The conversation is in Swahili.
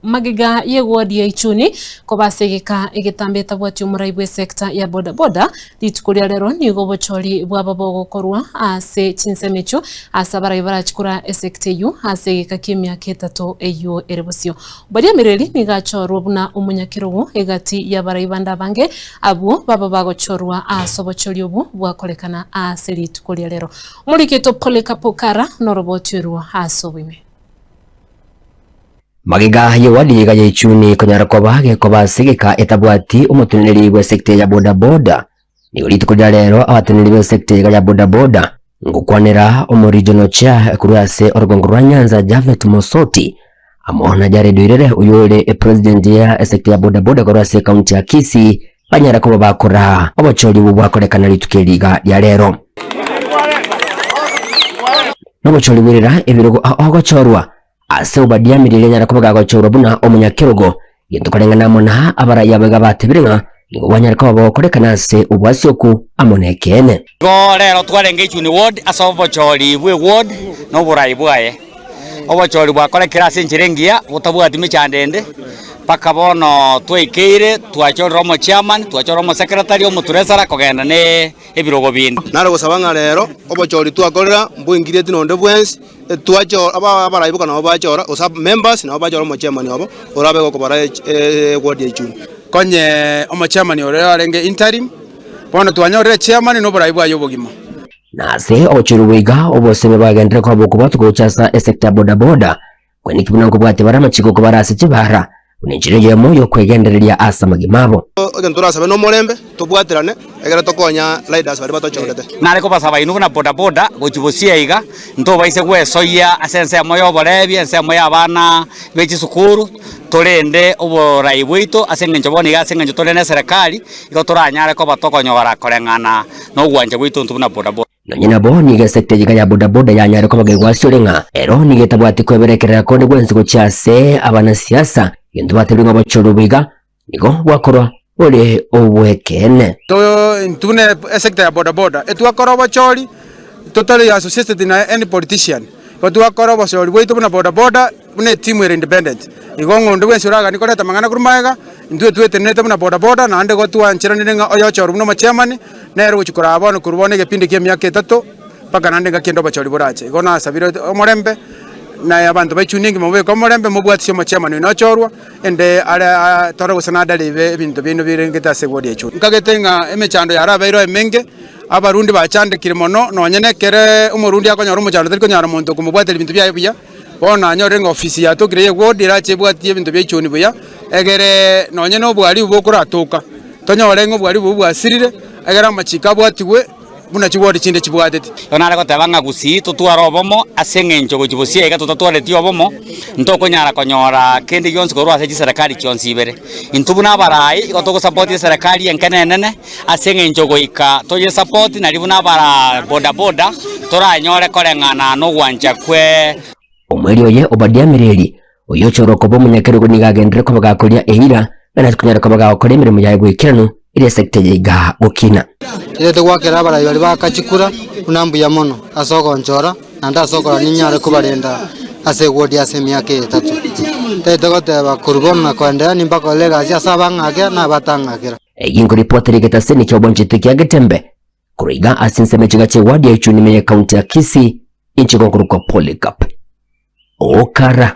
magiga yegwadi ya ichuni kobasegeka egetambeta bwati umuraibwe sekta ya boda boda litukuria rero ni gobochori bwababo gokorwa ase chinsemecho asabara ibarachikura esekta yu asegeka kimya ketato eyo erebusio bari amireri nigachorwa buna umunyakirugu egati ya baraibanda bange abo baba bagochorwa asobochori obu bwakolekana ase litukuria rero muriketo polekapokara norobotirwa asobime magiga yewadi ya ichuni konyara kobage kobasegeka etabwati umutuniri we sekta ya boda boda ni ulitukuria rero abatuniri we sekta ya boda boda ngukwanira regional chair kurase orugongo rwa Nyanza Javnet Mosoti amona jaredwirere uyole president ya sekta ya boda boda kurase county ya Kisii banyara ko bakora abachori bwakolekana litukeliga ya rero n'abachori wirira ebirogo agachorwa ase ubadiamirire nyara ko bagachorwa buna omunyakirogo yendukarengana mona abaraya bega batebirenga ngo banyara ko bakolekana ase ubwasioku amonekene go rero twarenge ichuni ward asobachori bwe ward no burai bwaye obachori bwakolekera ase nchirengia butabwati michandende paka bono tweikeire twachorwa mo chairman twachorwa mo secretary o muturesara kogenda ne ebirogo bindi naro gusabanga rero obachori twakorera mbwingire tinonde bwensi twachora abaraibuka no bachora osab members no bachora mo chairman obo orabe go kobara ward ya ichuni konye omo chairman ore arenge interim bono twanyore chairman no baraibu ayo bogima nase ochiruwiga oboseme bagendere kwa bokubato gochasa sekta boda boda kweni kibunango bwate baramachiko kubarase kibara unenjirije moyo kwegendereria asa magimabo ogentura sabe no morembe tubwaterane egera tokonya riders bari batochorete nare ko basaba inu na boda boda gochibosia iga ndo baise gwesoya asense moyo borebi ense moyo abana bechi sukuru torende oborai bwito asengenjo boni ga asengenjo torene serikali iko toranyare ko batokonyo barakorengana no gwanje bwito ntubuna boda boda nonyina bo niga sekta ya boda boda yanyare ko bagegwasiorenga ero nigetabwati kweberekerera konde gwenzi gochase abana siasa yendu batebinga bachoro biga nigo gwakorwa ole obwekene to ntune sekta ya boda boda etwakora bachori totally associated na any politician twakora bachori bwito buna boda boda bune team we independent igongo ndo wensi uraga nikoreta mangana kurumaega ndwe twetenete buna boda boda na ande gotwa nchiranire oyo choro buna chairman nero chikora abana kurubone gepindi kye myaka 3 paka nande gakendo bachori burache igona sabiro omorembe na abantu bachuningi mubwe ko morembe mubwatsi mo chairman no chorwa ende ara toro gusanada live ibintu bino birengeta segodi echu nkagetenga emechando yarabairo emenge abarundi bachandikire mono nonyenekere umurundi akonyora umuchando tari konyara muntu kumubwatira ibintu byaye bya bona nyorenga ofisi yatokire yegodi irache bwati ibintu byechuni bya egere nonyene obwali bukuratuka tonyorenga obwali bubwasirire egera machika bwatiwe buna chiwodi chinde chibwatete onare gotebanga gusi tutwarobomo asengenjo gochibosia iga tutatwareti obomo ntokonyara konyora kende yonse korwa ase serikali kyonsi ibere intubuna barai igotoko support serikali enkenenene asengenjo goika toye support na libuna bara boda boda toranyore korengana no gwanja kwe omweli oye obadiamireri oyo choroko bo munyakerugo nigagendere ko bagakoria ehira bana kunyara ko bagakora imirimo yaye gwikirano ile sekta yiga gukina ile twakera bara bali bakachikura unambu ya mono asoko njora nanda soko ninyare kubarenda ase wodi ase myake 3 tete goteba kurubona kwanda nimbako lega cia sabangake na batangakira eyingo reporter getaseni kyobonjete kyagetembe kuriga asinse chiga che wadi ya ichuni me county ya Kisii inchi gokuruko Polycarp Okara